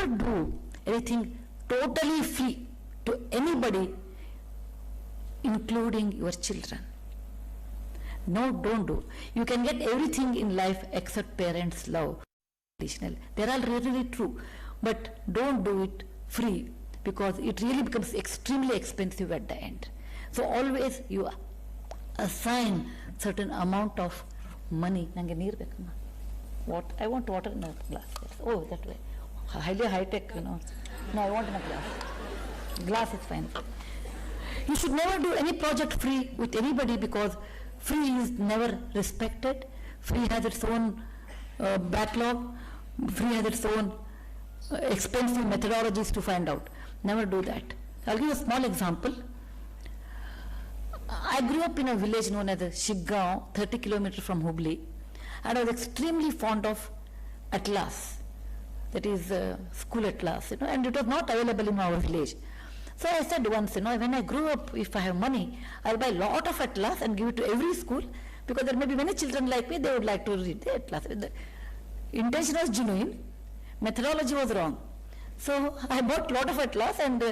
never do anything totally free to anybody, including your children. No, don't do. You can get everything in life except parents' love. They're all really true. But don't do it free, because it really becomes extremely expensive at the end. So always you assign certain amount of money. What? I want water in a glass. Yes. Oh, that way. Highly high tech, you know. No, I want in a glass. Glass is fine. You should never do any project free with anybody, because free is never respected. Free has its own backlog. Free has its own expensive methodologies to find out. Never do that. I'll give you a small example. I grew up in a village known as Shiggaon, 30 kilometers from Hubli, and I was extremely fond of atlas. That is school atlas, you know, and it was not available in our village. So I said once, you know, when I grow up, if I have money, I'll buy a lot of atlas and give it to every school, because there may be many children like me, they would like to read the atlas. The intention was genuine, methodology was wrong. So I bought a lot of atlas and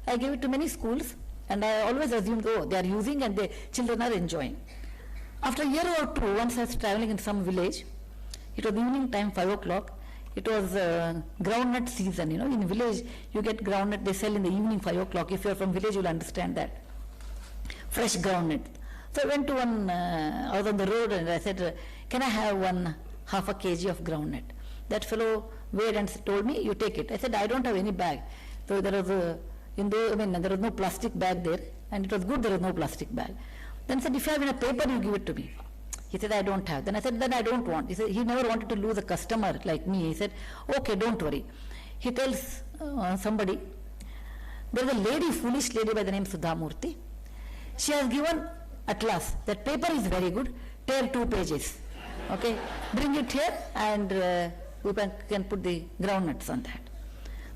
I gave it to many schools, and I always assumed, oh, they are using and the children are enjoying. After a year or two, once I was traveling in some village, it was evening time, 5 o'clock. It was groundnut season, you know. In village, you get groundnut, they sell in the evening, 5 o'clock. If you're from village, you'll understand that. Fresh groundnut. So I went to one, I was on the road and I said, can I have half a kg of groundnut? That fellow weighed and told me, you take it. I said, I don't have any bag. So there was there was no plastic bag there, and it was good there was no plastic bag. Then he said, if you have in a paper, you give it to me. He said, I don't have. Then I said, then I don't want. He said, he never wanted to lose a customer like me. He said, okay, don't worry. He tells somebody, there is a lady, foolish lady by the name SUDHA MURTY. She has given atlas. That paper is very good. Tear 2 pages. Okay, bring it here and we can put the groundnuts on that.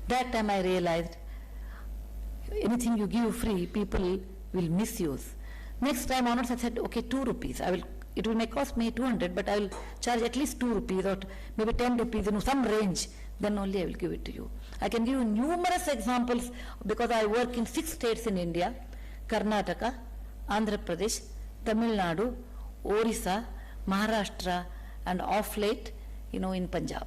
That time I realized, anything you give free, people will misuse. Next time onwards I said, okay, 2 rupees. It will cost me 200, but I will charge at least 2 rupees or maybe 10 rupees, you know, some range. Then only I will give it to you. I can give you numerous examples, because I work in 6 states in India: Karnataka, Andhra Pradesh, Tamil Nadu, Orissa, Maharashtra, and off late, you know, in Punjab.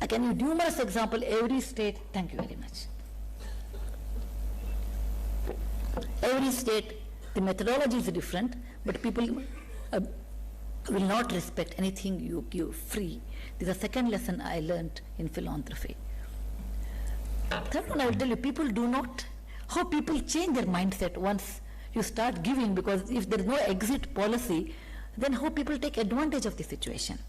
I can give numerous examples, every state. Thank you very much. Every state, the methodology is different, but people will not respect anything you give free. This is the second lesson I learned in philanthropy. Third one, I will tell you, people do not, how people change their mindset once you start giving, because if there is no exit policy, then how people take advantage of the situation.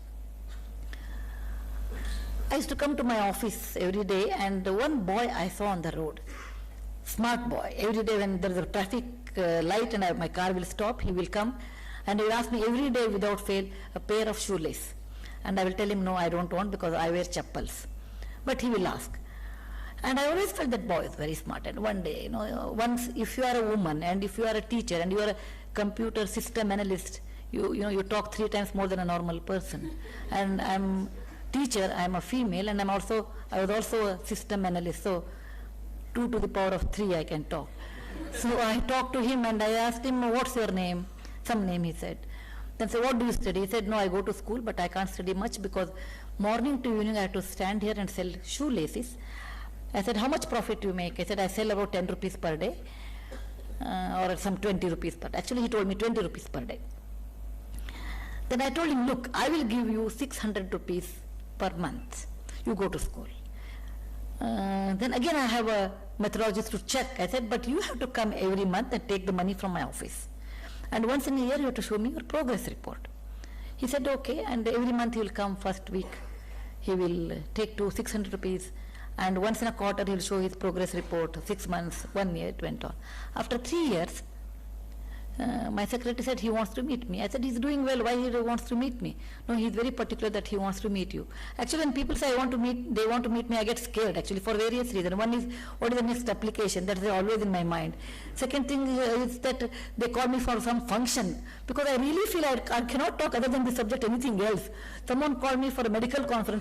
I used to come to my office every day, and one boy I saw on the road, smart boy, every day when there is a traffic light and my car will stop, he will come and he will ask me every day without fail a pair of shoelace. And I will tell him, no, I don't want, because I wear chappals. But he will ask. And I always felt that boy is very smart. And one day, you know, once if you are a woman and if you are a teacher and you are a computer system analyst, you talk 3 times more than a normal person. And I'm teacher, I'm a female, and I was also a system analyst. So 2 to the power of 3 I can talk. So I talked to him and I asked him, what's your name? Some name, he said. Then I said, what do you study? He said, no, I go to school, but I can't study much, because morning to evening I have to stand here and sell shoelaces. I said, how much profit you make? I said, I sell about 10 rupees per day, or some 20 rupees per day. Actually, he told me 20 rupees per day. Then I told him, look, I will give you 600 rupees per month. You go to school. Then again I have a methodologist to check. I said, but you have to come every month and take the money from my office. And once in a year you have to show me your progress report. He said, okay, and every month he will come first week. He will take 600 rupees, and once in a quarter he will show his progress report, 6 months, 1 year, it went on. After 3 years, my secretary said he wants to meet me. I said, he's doing well, why he wants to meet me? No, he's very particular that he wants to meet you. Actually, when people say they want to meet me, I get scared, actually, for various reasons. One is, what is the next application? That is always in my mind. Second thing is that they call me for some function, because I really feel I cannot talk other than the subject, anything else. Someone called me for a medical conference.